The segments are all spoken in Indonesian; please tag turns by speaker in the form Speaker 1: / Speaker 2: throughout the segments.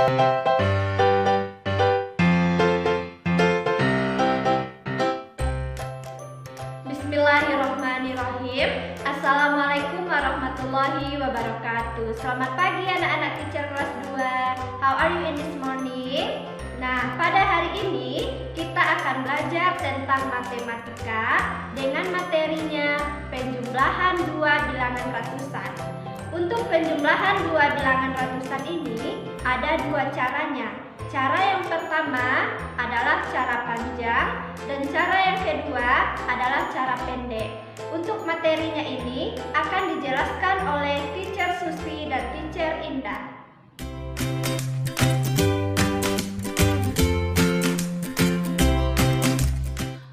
Speaker 1: Bismillahirrahmanirrahim. Assalamualaikum warahmatullahi wabarakatuh. Selamat pagi anak-anak teacher kelas 2. How are you in this morning? Nah, pada hari ini kita akan belajar tentang matematika dengan materinya penjumlahan dua bilangan ratusan. Untuk penjumlahan dua bilangan ratusan ini ada dua caranya. Cara yang pertama adalah cara panjang dan cara yang kedua adalah cara pendek. Untuk materinya ini akan dijelaskan oleh Teacher Susi dan Teacher Indah.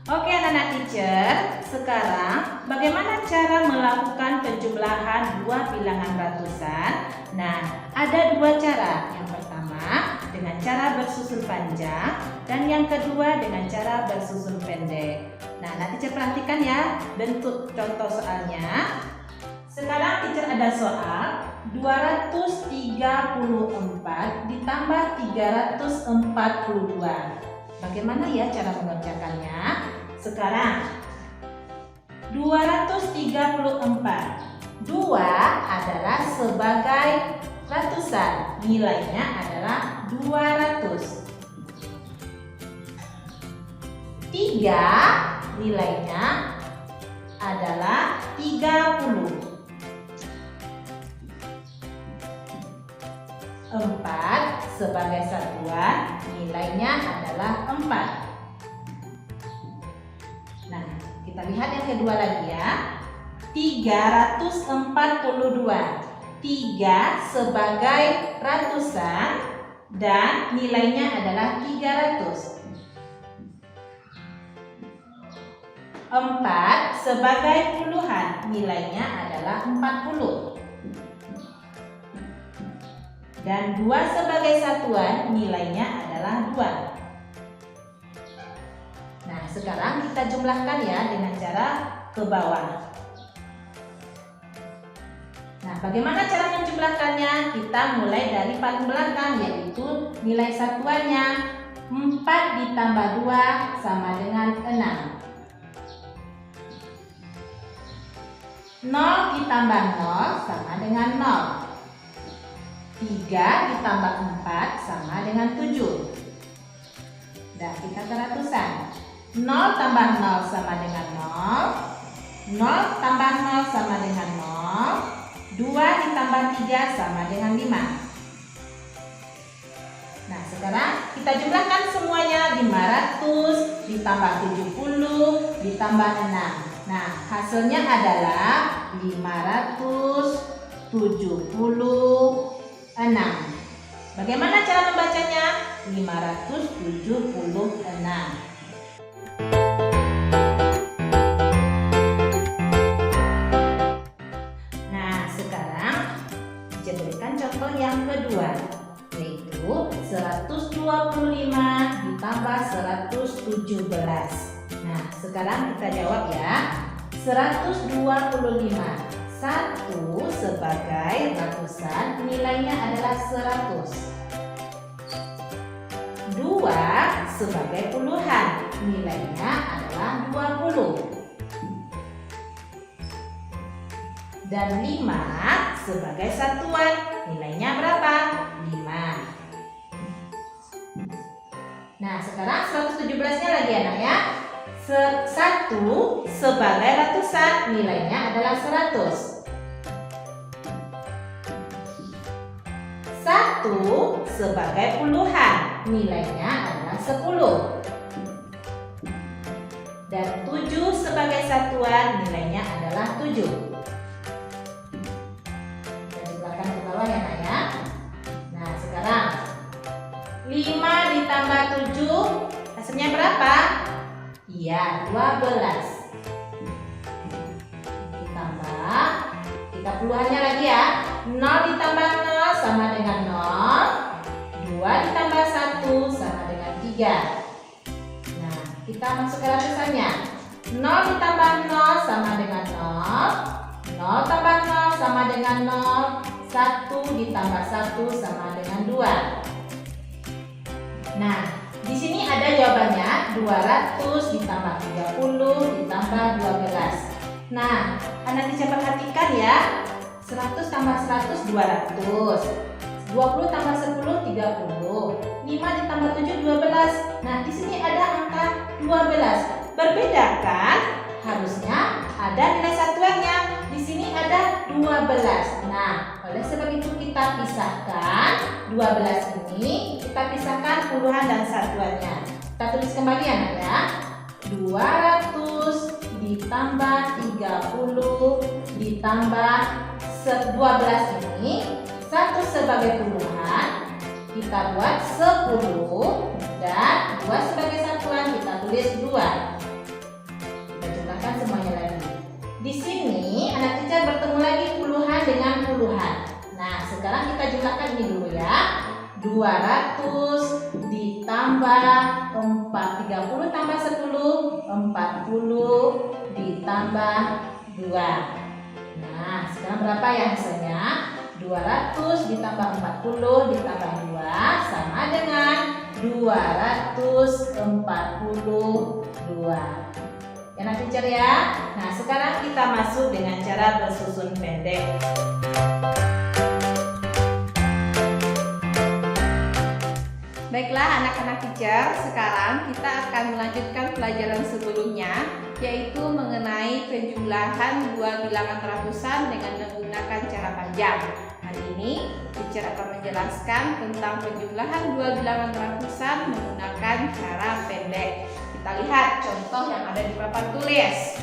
Speaker 2: Oke anak-anak teacher, sekarang bagaimana cara melakukan penjumlahan dua bilangan ratusan? Nah, ada dua cara. Yang pertama dengan cara bersusun panjang dan yang kedua dengan cara bersusun pendek. Nah, teacher perhatikan ya bentuk contoh soalnya. Sekarang teacher ada soal 234 ditambah 342. Bagaimana ya cara mengerjakannya? Sekarang 234. 2 adalah sebagai ratusan, nilainya adalah 200. 3 nilainya adalah 30. 4 sebagai satuan nilainya adalah 4. Nah, kita lihat yang kedua lagi ya. 342. 3 sebagai ratusan dan nilainya adalah 300. 4 sebagai puluhan, nilainya adalah 40. Dan 2 sebagai satuan, nilainya adalah 2. Nah, sekarang kita jumlahkan ya dengan cara ke bawah. Nah, bagaimana cara menjumlahkannya? Kita mulai dari paling belakang, yaitu nilai satuannya. 4 ditambah 2 sama dengan 6. 0 ditambah 0 sama dengan 0. 3 ditambah 4 sama dengan 7. Dan kita ke ratusan. 0 tambah 0 sama dengan 0. 0 tambah 0 sama dengan 0. 2 ditambah 3 sama dengan 5. Nah, sekarang kita jumlahkan semuanya. 500 ditambah 70 ditambah 6. Nah, hasilnya adalah 576. Bagaimana cara membacanya? 576. Nah, sekarang kita berikan contoh yang kedua, yaitu 125 ditambah 117. Nah, sekarang kita jawab ya. 125. 1 sebagai ratusan, nilainya adalah 100. 2 sebagai puluhan, nilainya adalah 20. Dan 5 sebagai satuan, nilainya berapa? 5. Nah, sekarang 117-nya lagi anak ya. 1 sebagai ratusan, nilainya adalah 100. 1 sebagai puluhan, nilainya adalah 10. Dan 7 sebagai satuan, nilainya adalah 7. Dan jumlahkan ke bawah ya nak ya. Nah, sekarang 5 ditambah 7, hasilnya berapa? Iya, 12. Ditambah, kita puluhannya lagi ya. 0 ditambah 0 sama dengan 0. 2 ditambah 1 sama dengan 3. Nah, kita masuk ke ratusannya. 0 ditambah 0 sama dengan 0. 0 tambah 0 sama dengan 0. 1 ditambah 1 sama dengan 2. Nah, di sini ada jawabannya 200 ditambah 30 ditambah 12. Nah, anak teacher perhatikan ya. 100 tambah 100 200. 20 tambah 10 30. 5 ditambah 7 12. Nah, di sini ada angka 12. Berbeda kan? Harusnya ada nilai satuannya. Di sini ada 12. Nah, oleh sebab itu kita pisahkan 12 ini, kita pisahkan puluhan dan satuannya. Kita tulis kembali anak ya. 200 ditambah 30 ditambah 12 ini, 1 sebagai puluhan kita buat 10 dan 2 sebagai satuan kita tulis 2. Kita jumlahkan semuanya lagi. Di sini anak teacher bertemu lagi puluhan dengan puluhan. Nah, sekarang kita jumlahkan ini dulu ya. 200 ditambah 30 tambah 10 40 ditambah 2. Nah, sekarang berapa ya hasilnya? 200 ditambah 40 ditambah 2 sama dengan 242. Ya anak teacher ya. Nah, sekarang kita masuk dengan cara bersusun pendek.
Speaker 1: Baiklah anak-anak teacher, sekarang kita akan melanjutkan pelajaran sebelumnya, yaitu mengenai penjumlahan dua bilangan ratusan dengan menggunakan cara panjang. Hari ini teacher akan menjelaskan tentang penjumlahan dua bilangan ratusan menggunakan cara pendek. Kita lihat contoh yang ada di papan tulis.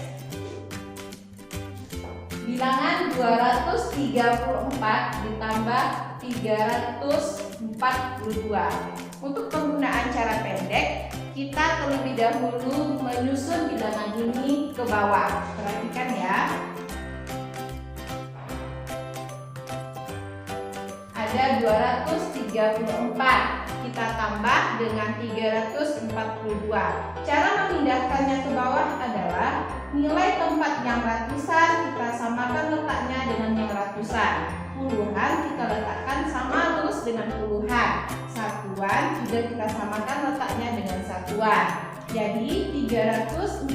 Speaker 1: Bilangan 234 ditambah 342. Untuk penggunaan cara pendek, kita terlebih dahulu menyusun bilangan ini ke bawah. Perhatikan ya. Ada 234. Kita tambah dengan 342. Cara memindahkannya ke bawah adalah nilai tempat yang ratusan kita samakan letaknya dengan yang ratusan. Puluhan kita letakkan sama terus dengan puluhan. Satuan juga kita samakan letaknya dengan satuan. Jadi 342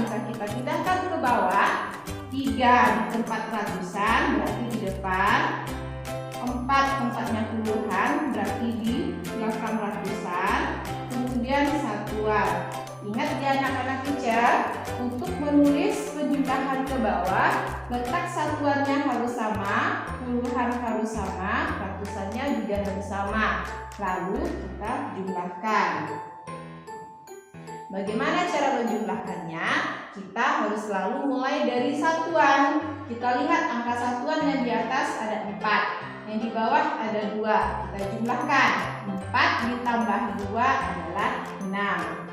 Speaker 1: jika kita pindahkan ke bawah, 3 di tempat ratusan berarti di depan, 4 tempatnya puluhan berarti di belakang ratusan, kemudian satuan. Ingat ya anak-anak teacher, untuk menulis penjumlahan ke bawah, letak satuannya harus sama, puluhan harus sama, ratusannya juga harus sama. Lalu kita jumlahkan. Bagaimana cara menjumlahkannya? Kita harus selalu mulai dari satuan. Kita lihat angka satuan yang di atas ada 4, yang di bawah ada 2. Kita jumlahkan. 4 ditambah 2 adalah 6.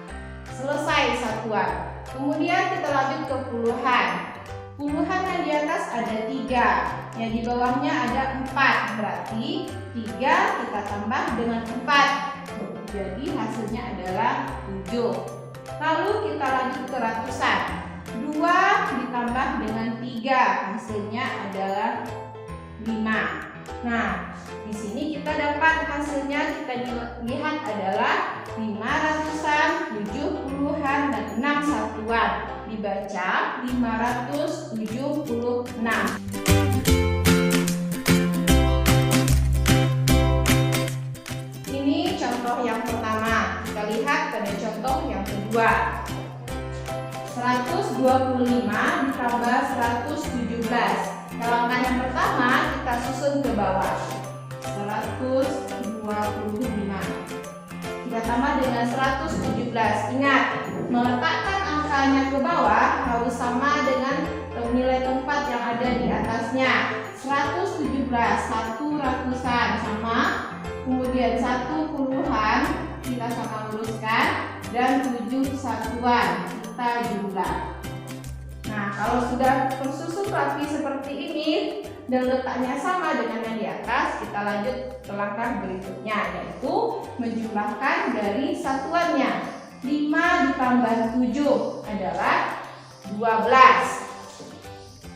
Speaker 1: Selesai satuan. Kemudian kita lanjut ke puluhan. Puluhan yang di atas ada 3, yang di bawahnya ada 4. Berarti 3 kita tambah dengan 4. Jadi hasilnya adalah 7. Lalu kita lanjut ke ratusan. 2 ditambah dengan 3, hasilnya adalah 5. Nah, di sini kita dapat hasilnya, kita lihat adalah 5 ratusan, 7 puluhan, dan 6 satuan. Dibaca 576. Ini contoh yang pertama. Kita lihat pada contoh yang kedua. 125 ditambah 117. Kalau angka yang pertama kita susun ke bawah. 125. Kita tambah dengan 117. Ingat, meletakkan angkanya ke bawah harus sama dengan nilai tempat yang ada di atasnya. 117, 1 ratusan sama, kemudian 1 puluhan kita sama luruskan, dan 7 satuan kita jumlah. Nah, kalau sudah tersusun rapi seperti ini dan letaknya sama dengan yang di atas, kita lanjut ke langkah berikutnya, yaitu menjumlahkan dari satuannya. 5 ditambah 7 adalah 12.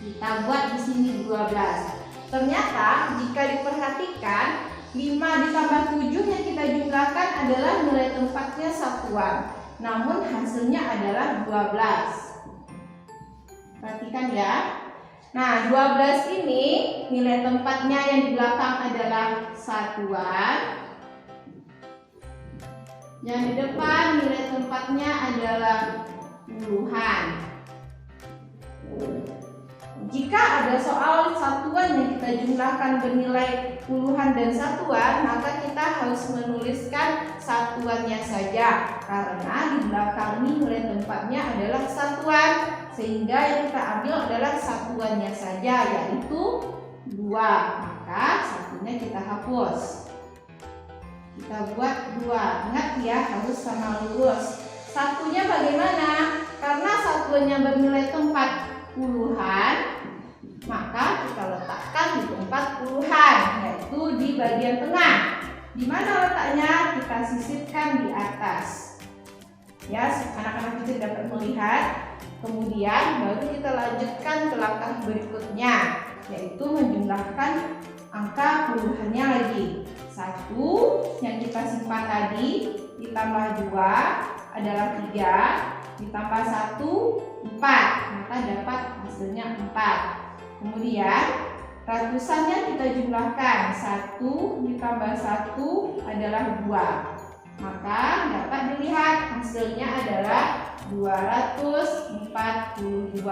Speaker 1: Kita buat di sini 12. Ternyata jika diperhatikan,
Speaker 2: 5 ditambah 7 yang kita jumlahkan adalah nilai tempatnya satuan, namun hasilnya adalah 12. Perhatikan ya. Nah, 12 ini nilai tempatnya yang di belakang adalah satuan. Yang di depan nilai tempatnya adalah puluhan. Jika ada soal satuan yang kita jumlahkan bernilai puluhan dan satuan, maka kita harus menuliskan satuannya saja, karena di belakang ini nilai tempatnya adalah satuan, sehingga yang kita ambil adalah satuannya saja, yaitu 2. Maka satunya kita hapus. Kita buat 2. Ingat ya, harus sama lurus. Satunya bagaimana? Karena satuannya bernilai tempat puluhan, maka kita letakkan di tempat puluhan, yaitu di bagian tengah. Di mana letaknya? Kita sisipkan di atas. Ya, anak-anak kita dapat melihat. Kemudian baru kita lanjutkan ke langkah berikutnya, yaitu menjumlahkan angka puluhannya lagi. 1 yang kita simpan tadi ditambah 2 adalah 3, ditambah 1 4, maka dapat hasilnya 4. Kemudian ratusannya kita jumlahkan, 1 ditambah 1 adalah 2, maka dapat dilihat hasilnya adalah 242.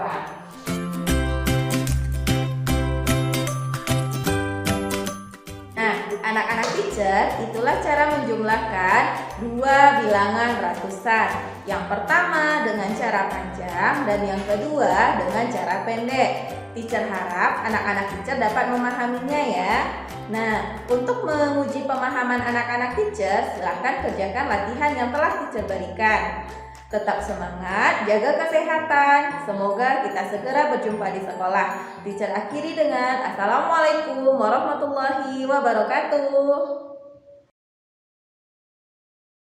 Speaker 3: Nah, anak-anak teacher, itulah cara menjumlahkan dua bilangan ratusan. Yang pertama dengan cara panjang dan yang kedua dengan cara pendek. Teacher harap anak-anak teacher dapat memahaminya ya. Nah, untuk menguji pemahaman anak-anak teacher, silahkan kerjakan latihan yang telah teacher berikan. Tetap semangat, jaga kesehatan. Semoga kita segera berjumpa di sekolah. Teacher akhiri dengan Assalamualaikum warahmatullahi wabarakatuh.